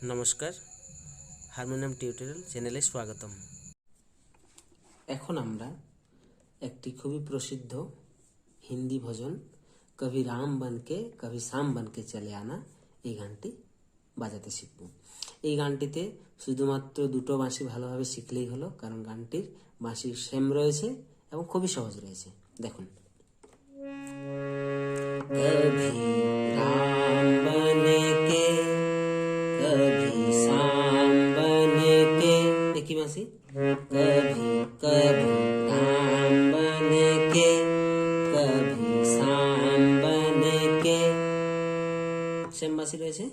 নমস্কার, harmonium tutorial চ্যানেলে স্বাগতম। এখন আমরা একটি খুবই প্রসিদ্ধ হিন্দি ভজন কভি রাম বনকে কভি শ্যাম বনকে চলে আনা এই গানটি বাজাতে শিখব। এই গানটিতে শুধুমাত্র দুটো বাঁশি ভালোভাবে শিখলেই হলো, কারণ গানটির বাঁশির সেম রয়েছে এবং খুবই সহজ রয়েছে। দেখুন, কভি রাম বনকে कभी शाम बने के, देखिए बांसी, कभी कभी राम बने के कभी शाम बने के, सेम बांसी रहे।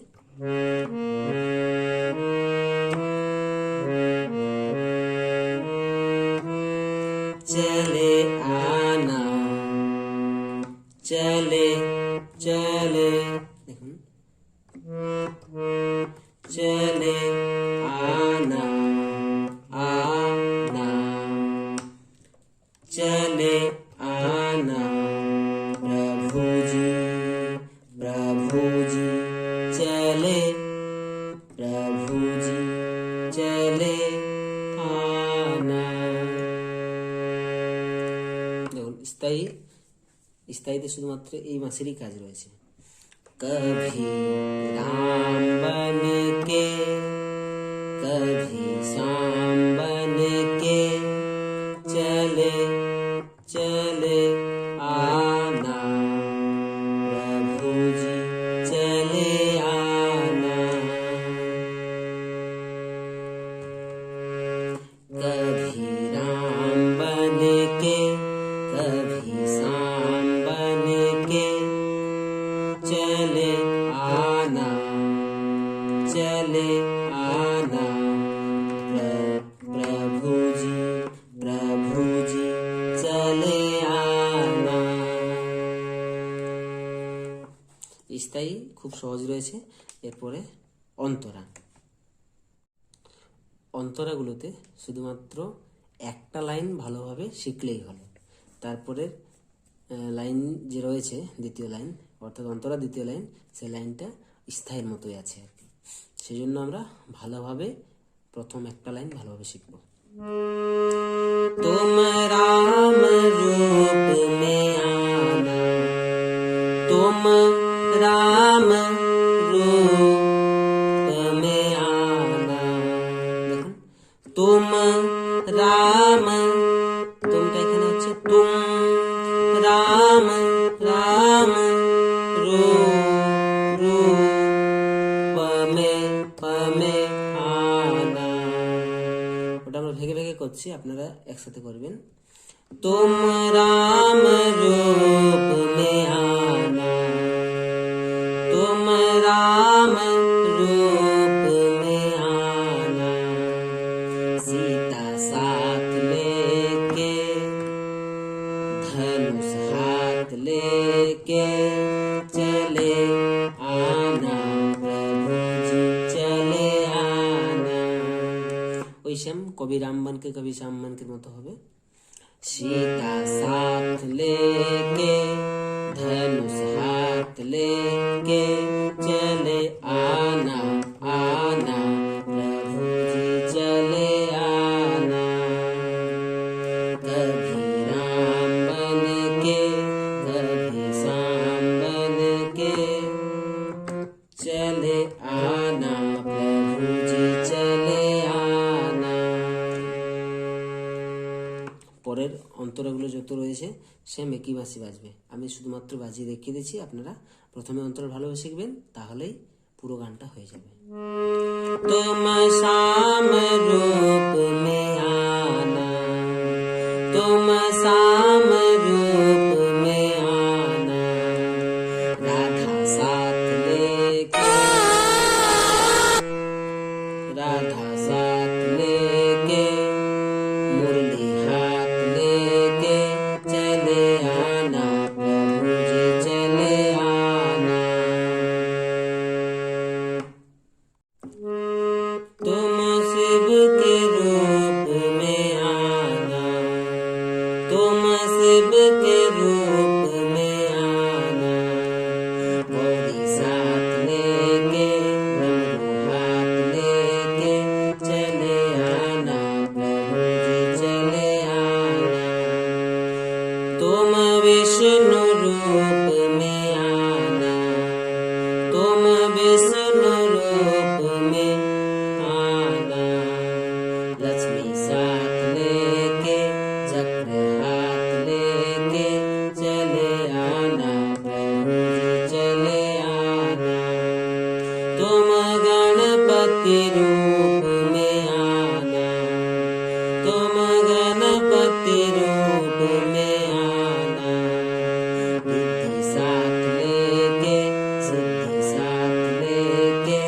चले आना चले चले, देखो, चले आना आना, चले आना प्रभु जी चले प्रभु जी चले आना। দেখুন, স্থায়ীতে শুধুমাত্র এই মাসেরই কাজ রয়েছে। कभी राम बन के कभी श्याम बन के चले चले आना प्रभु जी चले आना। कभी राम बन के कभी श्याम बन के चले आना प्रभु जी चले आना। স্থায়ী খুব সহজ রয়েছে। এরপরে অন্তরাগুলোতে শুধুমাত্র একটা লাইন ভালোভাবে শিখলেই হলো। তারপরে লাইন যে রয়েছে দ্বিতীয় লাইন, অর্থাৎ অন্তরা দ্বিতীয় লাইন, সেই লাইনটা স্থায়ীর মতোই আছে আর কি। সেই জন্য আমরা ভালোভাবে প্রথম একটা লাইন ভালোভাবে শিখব। तुम राम रूप में आना, तुम राम रूप में आना, দেখুন, तुम राम, तुमটা এখানে হচ্ছে तुम राम राम रूप में आना। ওটা আমরা ভেগে ভেগে করছি, আপনারা একসাথে করবেন। तुम राम रूप में आना, तुम राम रूप में आना, सीता साथ लेके धनुष हाथ लेके चले आना प्रभु जी चले आना। ওই শ্যাম কবি রাম বনকে কবি শ্যাম বনকে মতো হবে। सीता साथ लेके धनुष हाथ लेके चले आना आना प्रभु जी चले आना। कभी राम बन के कभी श्याम बन के चले आना प्रभु जी चले आना। পরের অন্তরাগুলো যত রয়েছে সেম একই বাঁশি বাজবে। আমি শুধুমাত্র বাজিয়ে দেখিয়ে দিচ্ছি, আপনারা প্রথমে অন্তরা ভালোভাবে শিখবেন, তাহলেই পুরো গানটা হয়ে যাবে। तुम श्याम रूप में आना, तुम श्याम रूप में आना, राधा साथ लेके मुरली हाथ लेके चले आना प्रभु जी चले आना। तुम शिव के रूप में आना, तुम शिव के गणपति रूप में आना, तुम गणपति रूप में आना, रिद्धि साथ लेके सिद्धि साथ लेके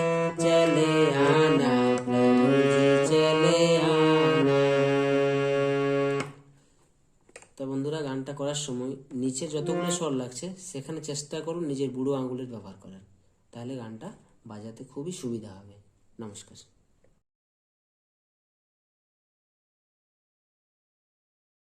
चले आना प्रभु जी चले आना। তো বন্ধুরা গানটা করার সময় নিচে যতগুলো স্বর লাগছে সেখানে চেষ্টা করুন নিজের বুড়ো আঙুলের ব্যবহার করার, তাহলে গানটা বাজাতে খুবই সুবিধা হবে। নমস্কার।